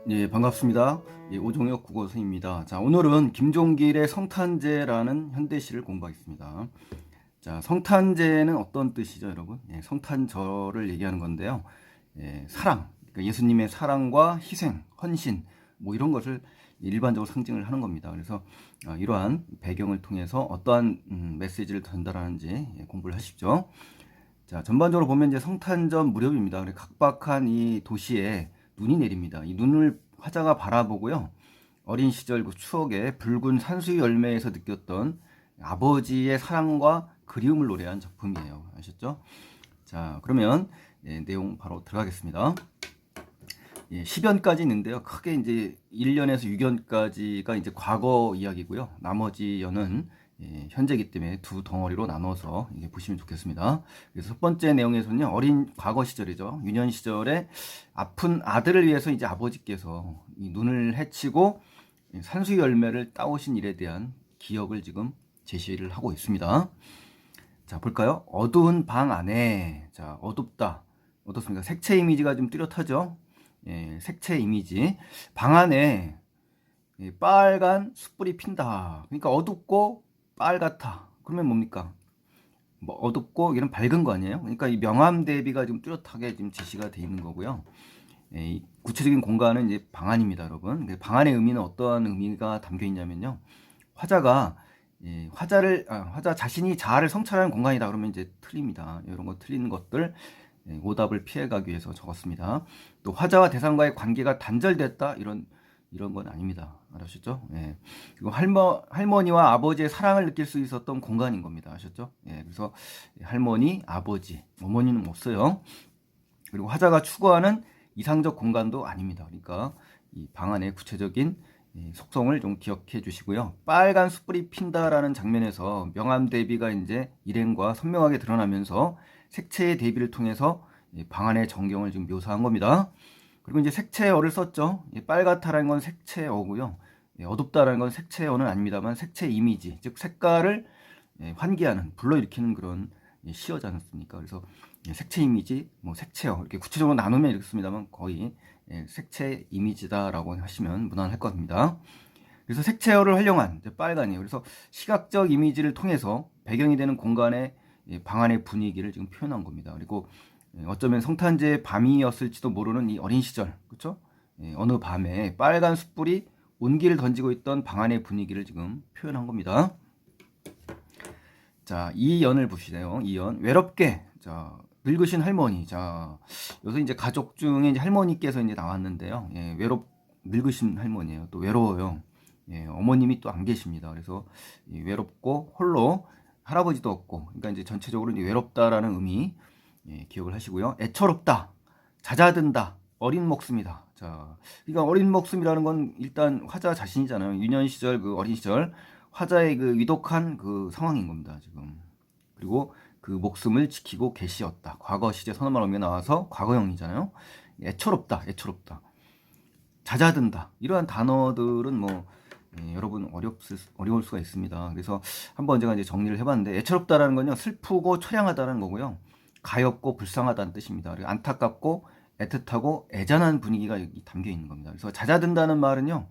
예, 반갑습니다. 예, 오종혁 국어선생님입니다. 자, 오늘은 김종길의 성탄제라는 현대시를 공부하겠습니다. 자, 성탄제는 어떤 뜻이죠, 여러분? 예, 성탄절을 얘기하는 건데요. 예, 사랑, 그러니까 예수님의 사랑과 희생, 헌신, 뭐 이런 것을 일반적으로 상징을 하는 겁니다. 그래서 이러한 배경을 통해서 어떠한 메시지를 전달하는지 공부를 하십시오. 자, 전반적으로 보면 이제 성탄절 무렵입니다. 각박한 이 도시에 눈이 내립니다. 이 눈을 화자가 바라보고요. 어린 시절 그 추억에 붉은 산수유 열매에서 느꼈던 아버지의 사랑과 그리움을 노래한 작품이에요. 아셨죠? 자, 그러면 내용 바로 들어가겠습니다. 10연까지 있는데요. 크게 이제 1년에서 6연까지가 이제 과거 이야기고요. 나머지 연은 현재이기 때문에 두 덩어리로 나눠서 보시면 좋겠습니다. 그래서 첫 번째 내용에서는요, 어린 과거 시절이죠. 유년 시절에 아픈 아들을 위해서 이제 아버지께서 이 눈을 헤치고 산수 열매를 따오신 일에 대한 기억을 지금 제시를 하고 있습니다. 자, 볼까요? 어두운 방 안에, 자, 어둡다. 어떻습니까? 색채 이미지가 좀 뚜렷하죠? 예, 색채 이미지. 방 안에 빨간 숯불이 핀다. 그러니까 어둡고 빨갛다. 그러면 뭡니까? 뭐 어둡고 이런 밝은 거 아니에요? 그러니까 이 명암 대비가 좀 뚜렷하게 지금 제시가 돼 있는 거고요. 이 구체적인 공간은 이제 방 안입니다, 여러분. 방 안의 의미는 어떠한 의미가 담겨 있냐면요. 화자가 화자 자신이 자아를 성찰하는 공간이다. 그러면 이제 틀립니다. 이런 거 틀린 것들 오답을 피해가기 위해서 적었습니다. 또 화자와 대상과의 관계가 단절됐다. 이런 건 아닙니다. 알았죠? 예. 그리고 할머니와 아버지의 사랑을 느낄 수 있었던 공간인 겁니다. 아셨죠? 예. 그래서 할머니, 아버지, 어머니는 없어요. 그리고 화자가 추구하는 이상적 공간도 아닙니다. 그러니까 이 방 안의 구체적인 속성을 좀 기억해 주시고요. 빨간 숯불이 핀다라는 장면에서 명암 대비가 이제 일행과 선명하게 드러나면서 색채의 대비를 통해서 방 안의 전경을 지금 묘사한 겁니다. 그리고 이제 색채어를 썼죠. 빨갛다라는 건 색채어고요. 어둡다라는 건 색채어는 아닙니다만 색채 이미지, 즉 색깔을 환기하는, 불러일으키는 그런 시어지 않습니까? 그래서 색채 이미지, 뭐 색채어 이렇게 구체적으로 나누면 이렇습니다만 거의 색채 이미지다라고 하시면 무난할 겁니다. 그래서 색채어를 활용한 빨간이에요. 그래서 시각적 이미지를 통해서 배경이 되는 공간의 방 안의 분위기를 지금 표현한 겁니다. 그리고 어쩌면 성탄节밤이었을지도 모르는 이 어린 시절, 그렇죠? 어느 밤에 빨간 숯불이 온기를 던지고 있던 방 안의 분위기를 지금 표현한 겁니다. 자, 이 연을 보시네요. 이 연. 외롭게. 자, 늙으신 할머니. 자, 여기서 이제 가족 중에 이제 할머니께서 이제 나왔는데요. 예, 늙으신 할머니예요. 또 외로워요. 예, 어머님이 또 안 계십니다. 그래서 외롭고 홀로 할아버지도 없고. 그러니까 이제 전체적으로 이제 외롭다라는 의미 기억을 하시고요. 애처롭다. 잦아든다. 어린 목숨이다. 자, 그러니까 어린 목숨이라는 건 일단 화자 자신이잖아요. 유년 시절 그 어린 시절 화자의 그 위독한 그 상황인 겁니다, 지금. 그리고 그 목숨을 지키고 계시었다. 과거 시제 선언말 어미가 나와서 과거형이잖아요. 애처롭다, 애처롭다. 잦아든다. 이러한 단어들은 뭐 여러분 어려울 수가 있습니다. 그래서 한번 제가 이제 정리를 해봤는데 애처롭다라는 건요 슬프고 처량하다는 거고요, 가엾고 불쌍하다는 뜻입니다. 그리고 안타깝고 애틋하고 애잔한 분위기가 여기 담겨 있는 겁니다. 그래서 잦아든다는 말은요,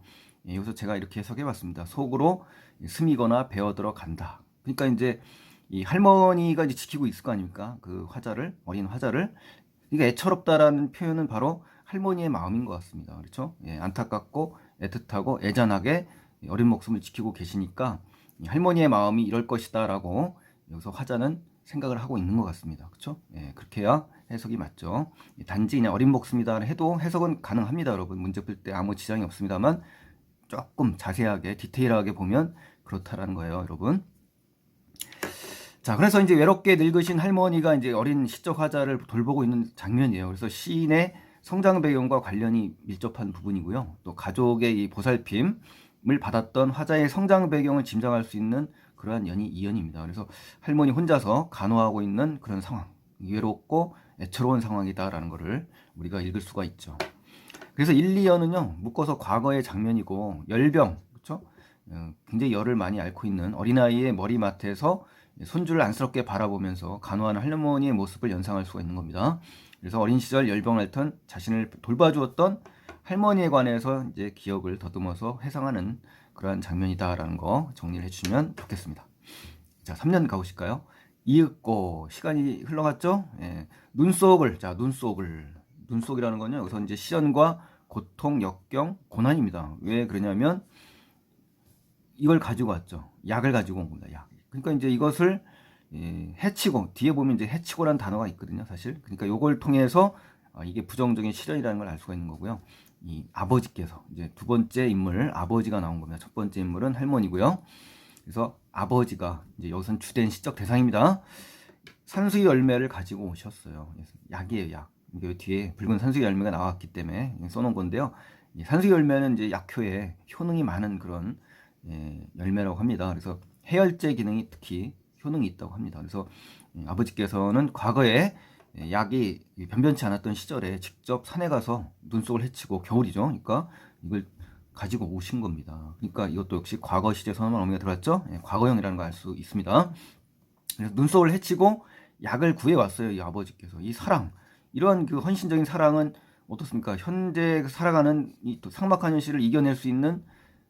여기서 제가 이렇게 해석해봤습니다. 속으로 스미거나 베어들어 간다. 그러니까 이제 이 할머니가 이제 지키고 있을 거 아닙니까? 그 화자를, 어린 화자를. 그러니까 애처롭다라는 표현은 바로 할머니의 마음인 것 같습니다. 그렇죠? 예, 안타깝고 애틋하고 애잔하게 어린 목숨을 지키고 계시니까 할머니의 마음이 이럴 것이다라고 여기서 화자는 생각을 하고 있는 것 같습니다. 그렇죠? 예, 그렇게 해야 해석이 맞죠. 단지 그냥 어린 목숨이다 해도 해석은 가능합니다. 여러분 문제 풀 때 아무 지장이 없습니다만 조금 자세하게 디테일하게 보면 그렇다라는 거예요, 여러분. 자, 그래서 이제 외롭게 늙으신 할머니가 이제 어린 시적 화자를 돌보고 있는 장면이에요. 그래서 시인의 성장 배경과 관련이 밀접한 부분이고요. 또 가족의 이 보살핌을 받았던 화자의 성장 배경을 짐작할 수 있는 그러한 연이 이 연입니다. 그래서 할머니 혼자서 간호하고 있는 그런 상황, 외롭고 애처로운 상황이다라는 것을 우리가 읽을 수가 있죠. 그래서 1, 2연은요 묶어서 과거의 장면이고, 열병, 그렇죠? 굉장히 열을 많이 앓고 있는 어린아이의 머리맡에서 손주를 안쓰럽게 바라보면서 간호하는 할머니의 모습을 연상할 수가 있는 겁니다. 그래서 어린 시절 열병을 앓던 자신을 돌봐주었던 할머니에 관해서 이제 기억을 더듬어서 회상하는 그러한 장면이다라는 거 정리를 해주시면 좋겠습니다. 자, 3년 가보실까요? 이윽고 시간이 흘러갔죠? 예. 눈속을, 자, 눈속이라는 건요, 여기서 이제 시련과 고통, 역경, 고난입니다. 왜 그러냐면 이걸 가지고 왔죠. 약을 가지고 온 겁니다. 약. 그러니까 이제 이것을 해치고, 뒤에 보면 이제 해치고라는 단어가 있거든요, 사실. 그러니까 요걸 통해서 이게 부정적인 시련이라는 걸 알 수가 있는 거고요. 이 아버지께서 이제 두 번째 인물 아버지가 나온 겁니다. 첫 번째 인물은 할머니고요. 그래서 아버지가 이제 여기선 주된 시적 대상입니다. 산수유 열매를 가지고 오셨어요. 약이에요, 약. 이게 뒤에 붉은 산수유 열매가 나왔기 때문에 써놓은 건데요. 산수유 열매는 이제 약효에 효능이 많은 그런 열매라고 합니다. 그래서 해열제 기능이 특히 효능이 있다고 합니다. 그래서 아버지께서는 과거에 약이 변변치 않았던 시절에 직접 산에 가서 눈속을 헤치고, 겨울이죠. 그러니까 이걸 가지고 오신 겁니다. 그러니까 이것도 역시 과거 시제 선언만 어미가 들어갔죠. 과거형이라는 걸 알 수 있습니다. 그래서 눈속을 헤치고 약을 구해왔어요. 이 아버지께서. 이 사랑, 이러한 그 헌신적인 사랑은 어떻습니까? 현재 살아가는 이 또 삭막한 현실을 이겨낼 수 있는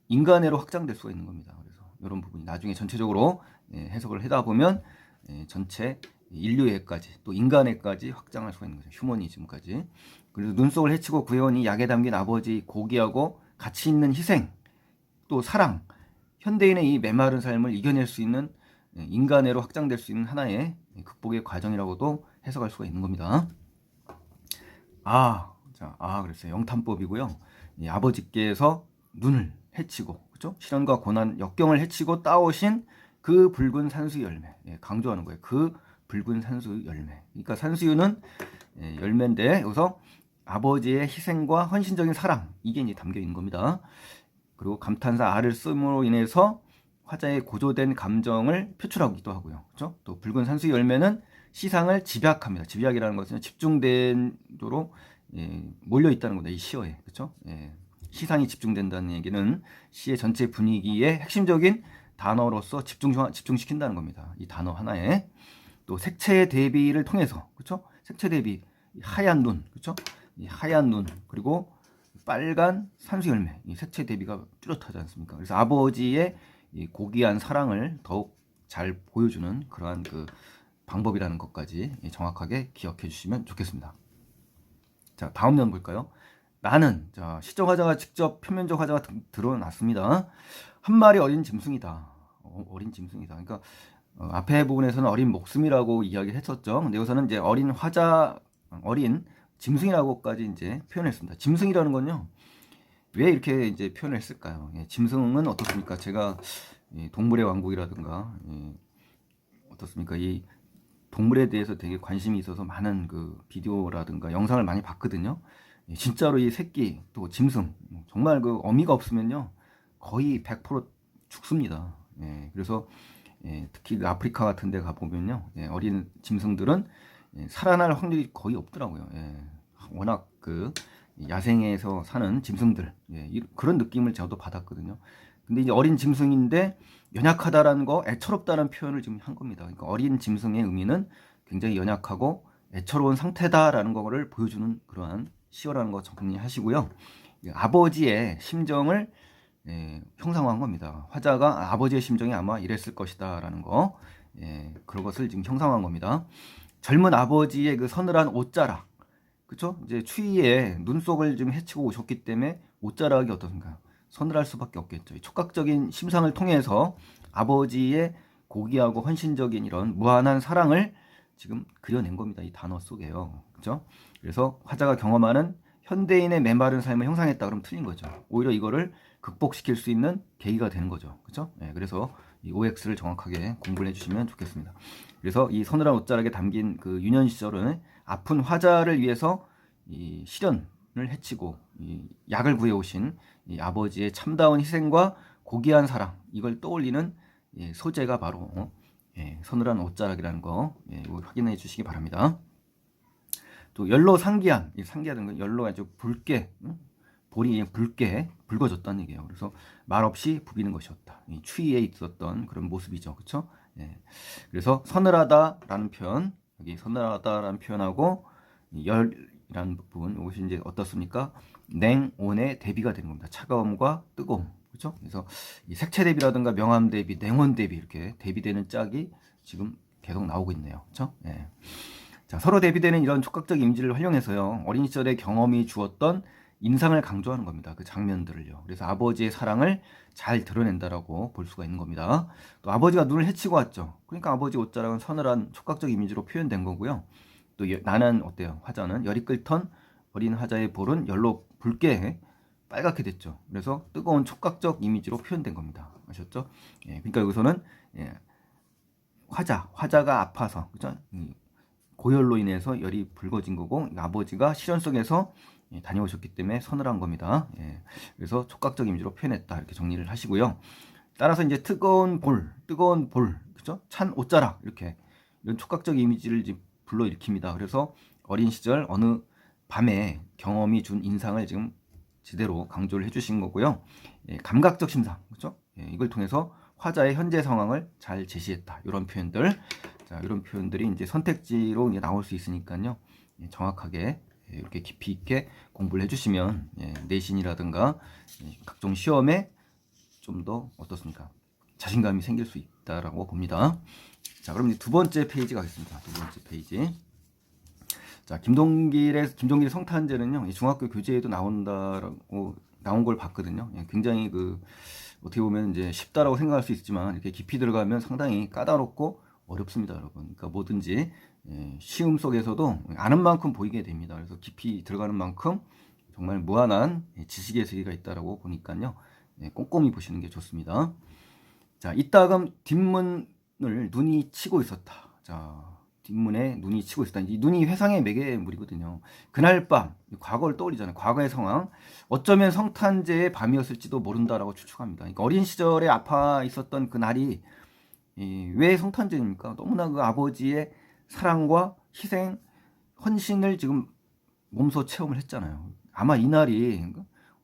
인간애로 확장될 수가 있는 겁니다. 그래서 이런 부분이 나중에 전체적으로 해석을 하다 보면 전체 인류애까지 또 인간애까지 확장할 수가 있는 거죠. 휴머니즘까지. 그래서 눈속을 헤치고 구해온 이 약에 담긴 아버지 고귀하고 가치 있는 희생, 또 사랑, 현대인의 이 메마른 삶을 이겨낼 수 있는 인간애로 확장될 수 있는 하나의 극복의 과정이라고도 해석할 수가 있는 겁니다. 그랬어요. 영탐법이고요. 아버지께서 눈을 헤치고, 그렇죠? 시련과 고난, 역경을 헤치고 따오신 그 붉은 산수유 열매, 강조하는 거예요. 그 붉은 산수유 열매. 그러니까 산수유는 열매인데 여기서 아버지의 희생과 헌신적인 사랑, 이게 이제 담겨 있는 겁니다. 그리고 감탄사 R을 씀으로 인해서 화자의 고조된 감정을 표출하기도 하고요. 그렇죠? 또 붉은 산수유 열매는 시상을 집약합니다. 집약이라는 것은 집중된 도로 몰려 있다는 겁니다. 이 시어에. 그렇죠? 시상이 집중된다는 얘기는 시의 전체 분위기의 핵심적인 단어로서 집중시킨다는 겁니다. 이 단어 하나에. 또 색채 대비를 통해서, 그렇죠? 색채 대비, 하얀 눈, 그렇죠? 이 하얀 눈, 그리고 빨간 산수 열매, 이 색채 대비가 뚜렷하지 않습니까? 그래서 아버지의 이 고귀한 사랑을 더욱 잘 보여주는 그러한 그 방법이라는 것까지 정확하게 기억해 주시면 좋겠습니다. 자, 다음 면 볼까요? 나는, 자, 시적 화자가 직접 표면적 화자가 드러났습니다. 한 마리 어린 짐승이다. 어린 짐승이다. 그러니까 앞에 부분에서는 어린 목숨이라고 이야기를 했었죠. 근데 여기서는 이제 어린 화자, 어린 짐승이라고까지 이제 표현했습니다. 짐승이라는 건요, 왜 이렇게 이제 표현을 했을까요? 짐승은 어떻습니까? 제가 동물의 왕국이라든가 어떻습니까? 이 동물에 대해서 되게 관심이 있어서 많은 그 비디오라든가 영상을 많이 봤거든요. 진짜로 이 새끼 또 짐승, 정말 그 어미가 없으면요 거의 100% 죽습니다. 그래서 특히 그 아프리카 같은 데 가보면요 어린 짐승들은 살아날 확률이 거의 없더라고요. 워낙 그 야생에서 사는 짐승들, 그런 느낌을 저도 받았거든요. 근데 이제 어린 짐승인데 연약하다라는 거, 애처롭다는 표현을 지금 한 겁니다. 그러니까 어린 짐승의 의미는 굉장히 연약하고 애처로운 상태다라는 거를 보여주는 그러한 시어라는 거 정리하시고요. 아버지의 심정을 형상화한 겁니다. 화자가 아버지의 심정이 아마 이랬을 것이다라는 거, 그런 것을 지금 형상화한 겁니다. 젊은 아버지의 그 서늘한 옷자락, 그렇죠? 이제 추위에 눈속을 좀 헤치고 오셨기 때문에 옷자락이 어떻습니까? 서늘할 수밖에 없겠죠. 촉각적인 심상을 통해서 아버지의 고귀하고 헌신적인 이런 무한한 사랑을 지금 그려낸 겁니다. 이 단어 속에요. 그렇죠? 그래서 화자가 경험하는 현대인의 메마른 삶을 형상했다 그러면 틀린 거죠. 오히려 이거를 극복시킬 수 있는 계기가 되는 거죠. 그렇죠? 그래서 이 OX를 정확하게 공부를 해주시면 좋겠습니다. 그래서 이 서늘한 옷자락에 담긴 그 유년 시절은 아픈 화자를 위해서 이 시련을 헤치고 이 약을 구해오신 이 아버지의 참다운 희생과 고귀한 사랑, 이걸 떠올리는 소재가 바로 서늘한 옷자락이라는 거 확인해 주시기 바랍니다. 또 연로 상기한, 이 상기하는 건 연로가 아주 붉게, 볼이 붉게 붉어졌다는 얘기예요. 그래서 말없이 부비는 것이었다. 이 추위에 있었던 그런 모습이죠. 그렇죠? 그래서 서늘하다라는 표현, 여기 서늘하다라는 표현하고 온이라는 부분, 이것이 이제 어떻습니까? 냉온의 대비가 되는 겁니다. 차가움과 뜨거움. 그렇죠? 그래서 이 색채 대비라든가 명암 대비, 냉온 대비 이렇게 대비되는 짝이 지금 계속 나오고 있네요. 그렇죠? 예. 자, 서로 대비되는 이런 촉각적 이미지를 활용해서요. 어린 시절의 경험이 주었던 인상을 강조하는 겁니다. 그 장면들을요. 그래서 아버지의 사랑을 잘 드러낸다라고 볼 수가 있는 겁니다. 또 아버지가 눈을 헤치고 왔죠. 그러니까 아버지 옷자락은 서늘한 촉각적 이미지로 표현된 거고요. 또 나는 어때요? 화자는 열이 끓던 어린 화자의 볼은 열로 붉게 빨갛게 됐죠. 그래서 뜨거운 촉각적 이미지로 표현된 겁니다. 아셨죠? 예, 그러니까 여기서는 예, 화자가 아파서 그죠? 고열로 인해서 열이 붉어진 거고 아버지가 시련 속에서 다녀오셨기 때문에 서늘한 겁니다. 예, 그래서 촉각적 이미지로 표현했다 이렇게 정리를 하시고요. 따라서 이제 뜨거운 볼, 그죠? 찬 옷자락 이렇게 이런 촉각적 이미지를 이제 불러일으킵니다. 그래서 어린 시절 어느 밤에 경험이 준 인상을 지금 제대로 강조를 해주신 거고요. 예, 감각적 심상, 그죠? 예, 이걸 통해서 화자의 현재 상황을 잘 제시했다. 이런 표현들, 자, 이런 표현들이 이제 선택지로 이제 나올 수 있으니까요. 예, 정확하게 이렇게 깊이 있게 공부를 해주시면 예, 내신이라든가 각종 시험에 좀 더 어떻습니까? 자신감이 생길 수 있다라고 봅니다. 자, 그럼 이제 두 번째 페이지 가겠습니다. 두 번째 페이지. 자, 김종길의 성탄제는요, 중학교 교재에도 나온다라고 나온 걸 봤거든요. 예, 굉장히 어떻게 보면 이제 쉽다라고 생각할 수 있지만 이렇게 깊이 들어가면 상당히 까다롭고 어렵습니다, 여러분. 그러니까 뭐든지 쉬움 속에서도 아는 만큼 보이게 됩니다. 그래서 깊이 들어가는 만큼 정말 무한한 지식의 세계가 있다라고 보니까요. 꼼꼼히 보시는 게 좋습니다. 자, 이따금 뒷문을 눈이 치고 있었다. 자, 뒷문에 눈이 치고 있었다. 이 눈이 회상의 매개물이거든요. 그날 밤, 과거를 떠올리잖아요. 과거의 상황. 어쩌면 성탄제의 밤이었을지도 모른다라고 추측합니다. 그러니까 어린 시절에 아파 있었던 그 날이 왜 성탄제입니까? 너무나 그 아버지의 사랑과 희생, 헌신을 지금 몸소 체험을 했잖아요. 아마 이 날이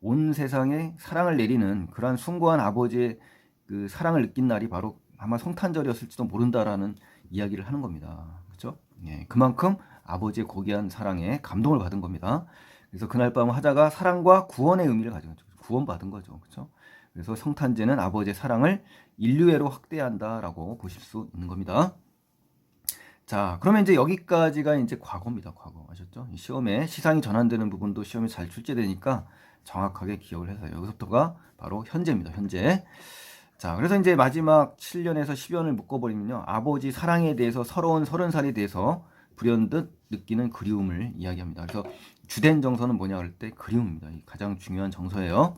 온 세상에 사랑을 내리는 그러한 숭고한 아버지의 그 사랑을 느낀 날이 바로 아마 성탄절이었을지도 모른다라는 이야기를 하는 겁니다. 그렇죠? 예, 그만큼 아버지의 고귀한 사랑에 감동을 받은 겁니다. 그래서 그날 밤 화자가 사랑과 구원의 의미를 가지고 구원받은 거죠. 그렇죠? 그래서 성탄제는 아버지의 사랑을 인류애로 확대한다라고 보실 수 있는 겁니다. 자, 그러면 이제 여기까지가 이제 과거입니다. 과거. 아셨죠? 시험에 시상이 전환되는 부분도 시험에 잘 출제되니까 정확하게 기억을 해서 여기서부터가 바로 현재입니다. 현재. 자, 그래서 이제 마지막 7년에서 10년을 묶어버리면요. 아버지 사랑에 대해서 서러운 30살에 대해서 불현듯 느끼는 그리움을 이야기합니다. 그래서 주된 정서는 뭐냐 그럴 때 그리움입니다. 가장 중요한 정서예요.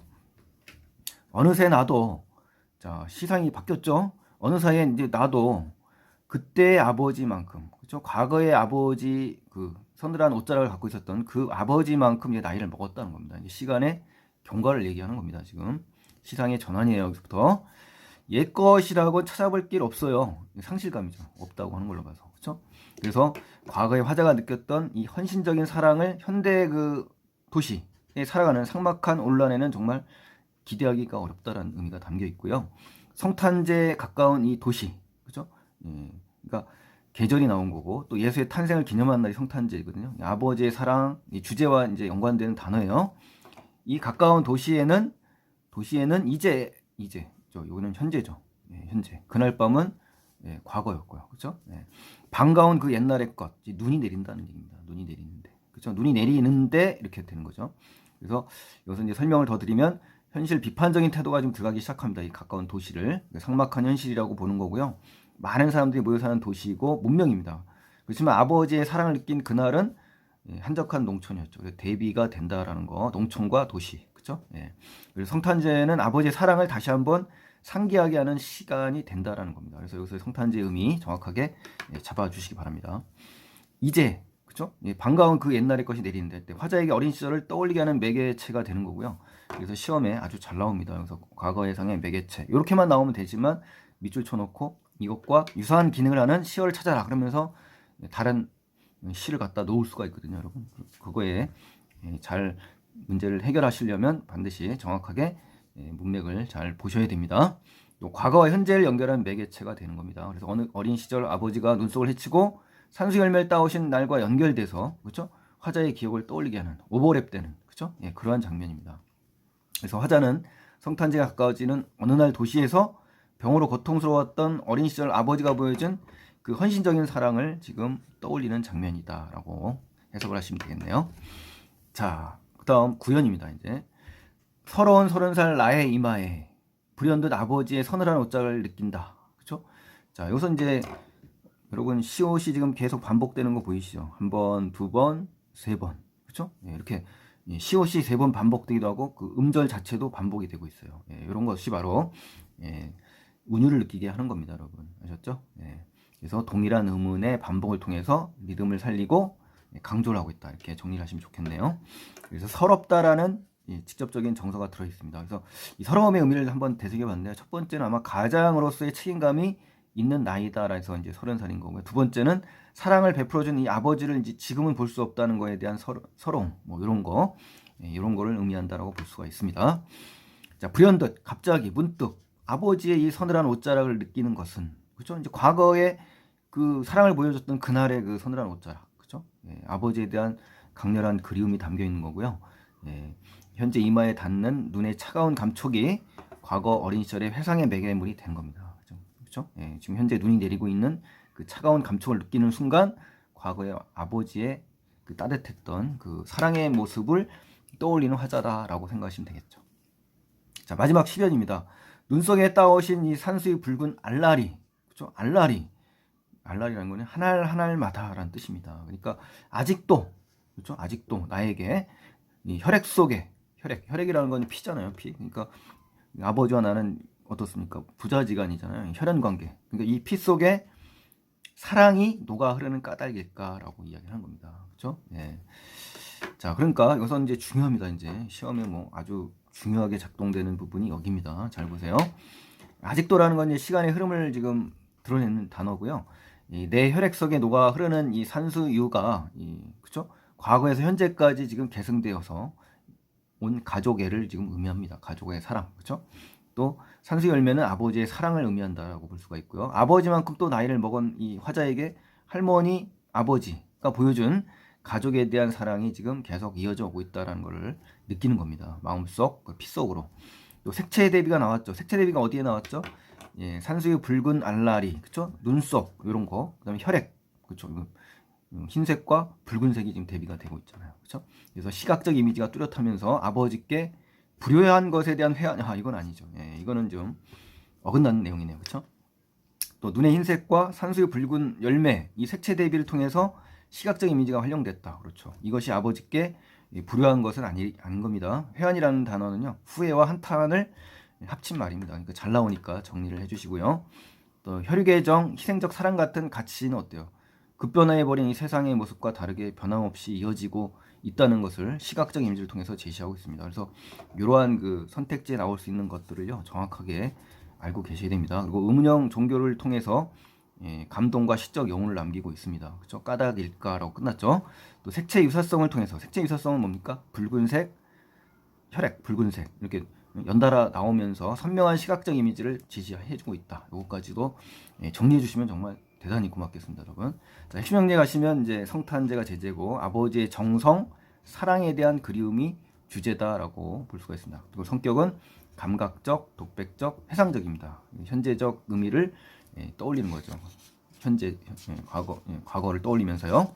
어느새 나도, 자, 시상이 바뀌었죠. 어느 사이에 이제 나도 그때의 아버지만큼, 그렇죠? 과거의 아버지 서늘한 옷자락을 갖고 있었던 그 아버지만큼 이제 나이를 먹었다는 겁니다. 이제 시간의 경과를 얘기하는 겁니다. 지금 시상의 전환이에요. 여기서부터 옛 것이라고 찾아볼 길 없어요. 상실감이죠. 없다고 하는 걸로 봐서, 그렇죠? 그래서 과거의 화자가 느꼈던 이 헌신적인 사랑을 현대 도시에 살아가는 삭막한 온란에는 정말 기대하기가 어렵다라는 의미가 담겨 있고요. 성탄제에 가까운 이 도시, 그죠? 그러니까 계절이 나온 거고 또 예수의 탄생을 기념하는 날이 성탄제이거든요. 아버지의 사랑, 이 주제와 이제 연관되는 단어예요. 이 가까운 도시에는 이제, 여기는 현재죠. 현재. 그날 밤은 과거였고요, 그렇죠? 반가운 그 옛날의 것, 눈이 내린다는 얘기입니다. 눈이 내리는데, 그렇죠? 눈이 내리는데 이렇게 되는 거죠. 그래서 여기서 이제 설명을 더 드리면 현실 비판적인 태도가 좀 들어가기 시작합니다. 이 가까운 도시를 삭막한 현실이라고 보는 거고요. 많은 사람들이 모여 사는 도시이고 문명입니다. 그렇지만 아버지의 사랑을 느낀 그날은 한적한 농촌이었죠. 그래서 대비가 된다라는 거, 농촌과 도시, 그렇죠? 그래서 성탄제는 아버지의 사랑을 다시 한번 상기하게 하는 시간이 된다라는 겁니다. 그래서 여기서 성탄제의 의미 정확하게 잡아주시기 바랍니다. 이제, 그렇죠? 반가운 그 옛날의 것이 내리는데 화자에게 어린 시절을 떠올리게 하는 매개체가 되는 거고요. 그래서 시험에 아주 잘 나옵니다. 그래서 과거예상의 매개체 이렇게만 나오면 되지만 밑줄 쳐놓고 이것과 유사한 기능을 하는 시어를 찾아라 그러면서 다른 시를 갖다 놓을 수가 있거든요, 여러분. 그거에 잘 문제를 해결하시려면 반드시 정확하게 문맥을 잘 보셔야 됩니다. 또 과거와 현재를 연결하는 매개체가 되는 겁니다. 그래서 어린 시절 아버지가 눈속을 헤치고 산수 열매를 따오신 날과 연결돼서, 그렇죠? 화자의 기억을 떠올리게 하는 오버랩되는 그죠? 예, 그러한 장면입니다. 그래서 화자는 성탄제가 가까워지는 어느 날 도시에서 병으로 고통스러웠던 어린 시절 아버지가 보여준 그 헌신적인 사랑을 지금 떠올리는 장면이다라고 해석을 하시면 되겠네요. 자, 그다음 구연입니다. 이제 서러운 30살 나의 이마에 불현듯 아버지의 서늘한 옷자를 느낀다. 그렇죠? 자, 여기서 이제 여러분 시옷이 지금 계속 반복되는 거 보이시죠? 한 번, 두 번, 세 번. 그렇죠? 예, 이렇게 시옷이 세 번 반복되기도 하고 그 음절 자체도 반복이 되고 있어요. 예, 이런 것이 바로 운율을 느끼게 하는 겁니다, 여러분. 아셨죠? 예, 그래서 동일한 음운의 반복을 통해서 리듬을 살리고 강조를 하고 있다. 이렇게 정리를 하시면 좋겠네요. 그래서 서럽다라는 직접적인 정서가 들어 있습니다. 그래서 이 서러움의 의미를 한번 되새겨봤는데요. 첫 번째는 아마 가장으로서의 책임감이 있는 나이다라 해서 이제 30살인 거고요. 두 번째는 사랑을 베풀어준 이 아버지를 이제 지금은 볼 수 없다는 거에 대한 서러움, 뭐 이런 거, 이런 거를 의미한다라고 볼 수가 있습니다. 자, 불현듯 갑자기 문득 아버지의 이 서늘한 옷자락을 느끼는 것은 그렇죠? 이제 과거에 그 사랑을 보여줬던 그날의 그 서늘한 옷자락, 그렇죠? 예, 아버지에 대한 강렬한 그리움이 담겨 있는 거고요. 예, 현재 이마에 닿는 눈의 차가운 감촉이 과거 어린 시절의 회상의 매개물이 된 겁니다. 그렇죠? 예, 지금 현재 눈이 내리고 있는 그 차가운 감촉을 느끼는 순간 과거의 아버지의 그 따뜻했던 그 사랑의 모습을 떠올리는 화자다라고 생각하시면 되겠죠. 자, 마지막 시변입니다. 눈 속에 따오신 이 산수의 붉은 알라리, 그렇죠? 알라리라는 거는 한 알 한 알마다라는 뜻입니다. 그러니까 아직도, 그렇죠? 아직도 나에게 이 혈액 속에 혈액이라는 건 피잖아요, 피. 그러니까 아버지와 나는 어떻습니까? 부자지간이잖아요. 혈연 관계. 그러니까 이 피 속에 사랑이 녹아 흐르는 까닭일까라고 이야기하는 겁니다. 그렇죠? 예. 자, 그러니까 여기서 이제 중요합니다. 이제 시험에 뭐 아주 중요하게 작동되는 부분이 여기입니다. 잘 보세요. 아직도라는 건 이제 시간의 흐름을 지금 드러내는 단어고요. 내 혈액 속에 녹아 흐르는 이 산수유가 그렇죠? 과거에서 현재까지 지금 계승되어서 온 가족애를 지금 의미합니다. 가족의 사랑, 그렇죠? 또 산수 열매는 아버지의 사랑을 의미한다라고 볼 수가 있고요. 아버지만큼 또 나이를 먹은 이 화자에게 할머니, 아버지가 보여준 가족에 대한 사랑이 지금 계속 이어져 오고 있다는 것을 느끼는 겁니다. 마음속, 피 속으로. 또 색채 대비가 나왔죠. 색채 대비가 어디에 나왔죠? 예, 산수의 붉은 알라리, 그렇죠? 눈속 이런 거, 그다음에 혈액, 그렇죠? 흰색과 붉은색이 지금 대비가 되고 있잖아요, 그렇죠? 그래서 시각적 이미지가 뚜렷하면서 아버지께 불효한 것에 대한 회한, 이건 아니죠. 예, 이거는 좀 어긋나는 내용이네요, 그렇죠? 또 눈의 흰색과 산수의 붉은 열매, 이 색채 대비를 통해서 시각적 이미지가 활용됐다, 그렇죠? 이것이 아버지께 불효한 것은 아닌 겁니다. 회한이라는 단어는요, 후회와 한탄을 합친 말입니다. 그러니까 잘 나오니까 정리를 해주시고요. 또 혈육의 정, 희생적 사랑 같은 가치는 어때요? 급변화해버린 이 세상의 모습과 다르게 변함없이 이어지고 있다는 것을 시각적 이미지를 통해서 제시하고 있습니다. 그래서 이러한 그 선택지에 나올 수 있는 것들을요 정확하게 알고 계셔야 됩니다. 그리고 의문형 종교를 통해서 감동과 시적 영혼을 남기고 있습니다. 그렇죠? 까닭일까라고 끝났죠. 또 색채 유사성을 통해서 색채 유사성은 뭡니까? 붉은색, 혈액, 붉은색 이렇게 연달아 나오면서 선명한 시각적 이미지를 제시해주고 있다. 이것까지도 정리해 주시면 정말 대단히 고맙겠습니다, 여러분. 자, 핵심 정리에 가시면 이제 성탄제가 제재고 아버지의 정성, 사랑에 대한 그리움이 주제다라고 볼 수가 있습니다. 그리고 성격은 감각적, 독백적, 회상적입니다. 현재적 의미를 떠올리는 거죠. 현재, 과거를 떠올리면서요.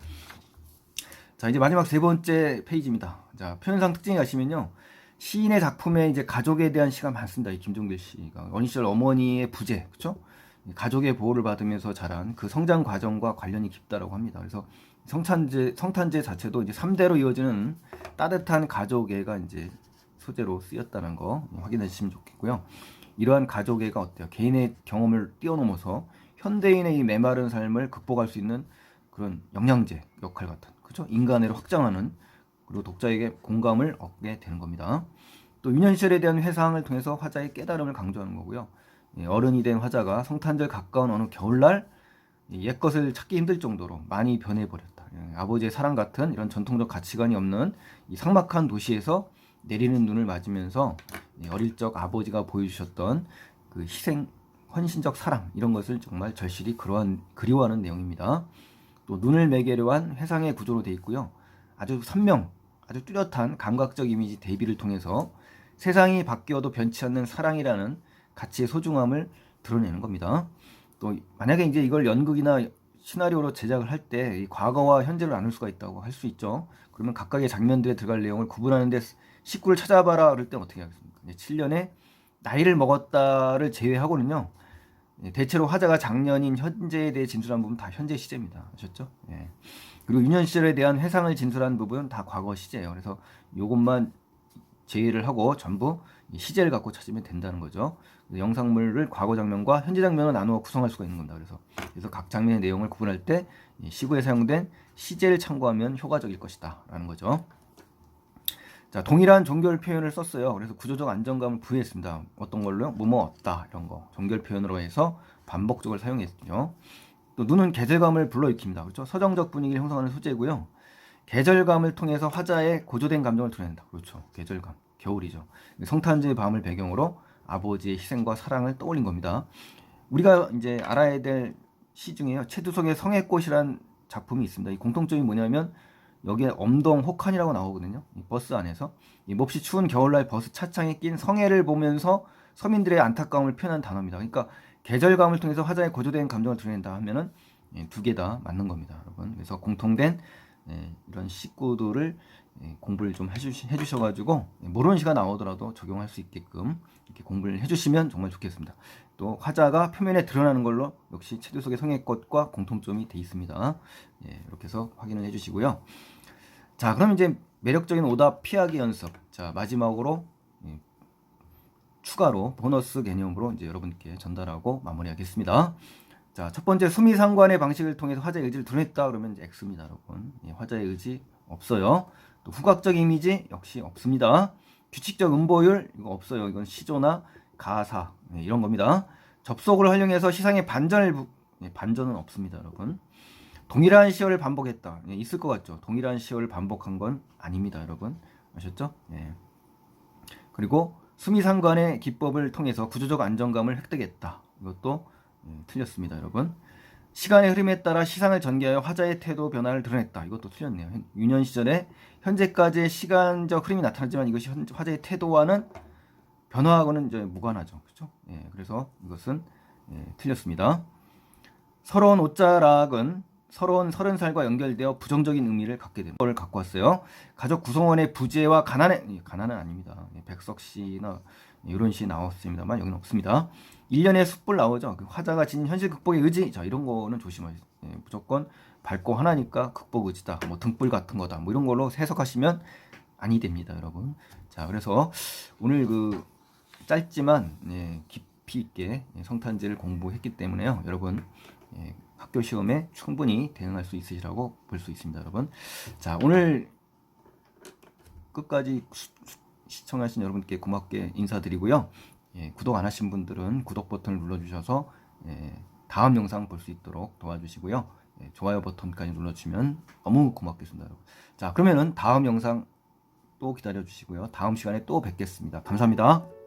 자, 이제 마지막 세 번째 페이지입니다. 자, 표현상 특징에 가시면요. 시인의 작품에 이제 가족에 대한 시가 많습니다. 이 김종길 씨가 어린 시절 어머니의 부재, 그렇죠? 가족의 보호를 받으면서 자란 그 성장 과정과 관련이 깊다라고 합니다. 그래서 성탄제 자체도 이제 3대로 이어지는 따뜻한 가족애가 이제 소재로 쓰였다는 거 확인해 주시면 좋겠고요. 이러한 가족애가 어때요? 개인의 경험을 뛰어넘어서 현대인의 이 메마른 삶을 극복할 수 있는 그런 영양제 역할 같은, 그렇죠? 인간애를 확장하는, 그리고 독자에게 공감을 얻게 되는 겁니다. 또 유년 시절에 대한 회상을 통해서 화자의 깨달음을 강조하는 거고요. 어른이 된 화자가 성탄절 가까운 어느 겨울날 옛것을 찾기 힘들 정도로 많이 변해버렸다. 아버지의 사랑 같은 이런 전통적 가치관이 없는 이 삭막한 도시에서 내리는 눈을 맞으면서 어릴 적 아버지가 보여주셨던 그 희생, 헌신적 사랑 이런 것을 정말 절실히 그리워하는 내용입니다. 또 눈을 매개로 한 회상의 구조로 되어 있고요. 아주 선명, 아주 뚜렷한 감각적 이미지 대비를 통해서 세상이 바뀌어도 변치 않는 사랑이라는 가치의 소중함을 드러내는 겁니다. 또 만약에 이제 이걸 연극이나 시나리오로 제작을 할 때 과거와 현재를 나눌 수가 있다고 할 수 있죠. 그러면 각각의 장면들에 들어갈 내용을 구분하는데 식구를 찾아봐라 그럴 때 어떻게 하겠습니까? 7년에 나이를 먹었다를 제외하고는요. 대체로 화자가 작년인 현재에 대해 진술한 부분 다 현재 시제입니다. 아셨죠? 예. 그리고 유년 시절에 대한 회상을 진술한 부분은 다 과거 시제예요. 그래서 요것만 제외를 하고 전부 시제를 갖고 찾으면 된다는 거죠. 영상물을 과거 장면과 현재 장면으로 나누어 구성할 수가 있는 겁니다. 그래서 각 장면의 내용을 구분할 때 시구에 사용된 시제를 참고하면 효과적일 것이다 라는 거죠. 자, 동일한 종결 표현을 썼어요. 그래서 구조적 안정감을 부여했습니다. 어떤 걸로요? 뭐뭐 없다 이런 거 종결 표현으로 해서 반복적으로 사용했죠. 또 눈은 계절감을 불러일으킵니다. 그렇죠? 서정적 분위기를 형성하는 소재고요. 계절감을 통해서 화자의 고조된 감정을 드러낸다. 그렇죠. 계절감. 겨울이죠. 성탄절의 밤을 배경으로 아버지의 희생과 사랑을 떠올린 겁니다. 우리가 이제 알아야 될 시 중에요. 최두석의 성애꽃이라는 작품이 있습니다. 이 공통점이 뭐냐면 여기에 엄동 혹한이라고 나오거든요. 이 버스 안에서 이 몹시 추운 겨울날 버스 차창에 낀 성애를 보면서 서민들의 안타까움을 표현한 단어입니다. 그러니까 계절감을 통해서 화자의 고조된 감정을 드러낸다 하면은 두 개 다 맞는 겁니다, 여러분. 그래서 공통된 이런 식구들을 공부를 좀 해주셔가지고 모르는 시가 나오더라도 적용할 수 있게끔 이렇게 공부를 해주시면 정말 좋겠습니다. 또 화자가 표면에 드러나는 걸로 역시 최두석의 성애꽃과 공통점이 돼 있습니다. 이렇게 해서 확인을 해주시고요. 자, 그럼 이제 매력적인 오답 피하기 연습. 자, 마지막으로 추가로 보너스 개념으로 이제 여러분께 전달하고 마무리하겠습니다. 자, 첫 번째 수미상관의 방식을 통해서 화자의 의지를 드러냈다 그러면 이제 X입니다, 여러분. 화자의 의지 없어요. 또 후각적 이미지 역시 없습니다. 규칙적 음보율 이거 없어요. 이건 시조나 가사 이런 겁니다. 접속을 활용해서 시상의 반전은 없습니다, 여러분. 동일한 시어를 반복했다. 있을 것 같죠? 동일한 시어를 반복한 건 아닙니다, 여러분. 아셨죠? 그리고 수미상관의 기법을 통해서 구조적 안정감을 획득했다. 이것도 틀렸습니다, 여러분. 시간의 흐름에 따라 시상을 전개하여 화자의 태도 변화를 드러냈다. 이것도 틀렸네요. 유년 시절에 현재까지의 시간적 흐름이 나타나지만 이것이 화자의 태도와는 변화하고는 이제 무관하죠. 그렇죠? 그래서 이것은 틀렸습니다. 서러운 옷자락은 서러운 30살과 연결되어 부정적인 의미를 갖게 됩니다. 걸 갖고 왔어요. 가족 구성원의 부재와 가난은 아닙니다. 백석 씨나 이런 시 나왔습니다만 여기는 없습니다. 1년의 숯불 나오죠. 화자가 지닌 현실 극복의 의지. 자, 이런 거는 조심하세요. 무조건 밝고 하나니까 극복 의지다. 뭐 등불 같은 거다. 뭐 이런 걸로 해석하시면 아니 됩니다, 여러분. 자, 그래서 오늘 짧지만 깊이 있게 성탄제를 공부했기 때문에요. 여러분 학교 시험에 충분히 대응할 수 있으시라고 볼 수 있습니다, 여러분. 자, 오늘 끝까지 시청하신 여러분께 고맙게 인사드리고요. 구독 안 하신 분들은 구독 버튼을 눌러주셔서 다음 영상 볼 수 있도록 도와주시고요. 좋아요 버튼까지 눌러주시면 너무 고맙겠습니다, 여러분. 자, 그러면은 다음 영상 또 기다려 주시고요. 다음 시간에 또 뵙겠습니다. 감사합니다.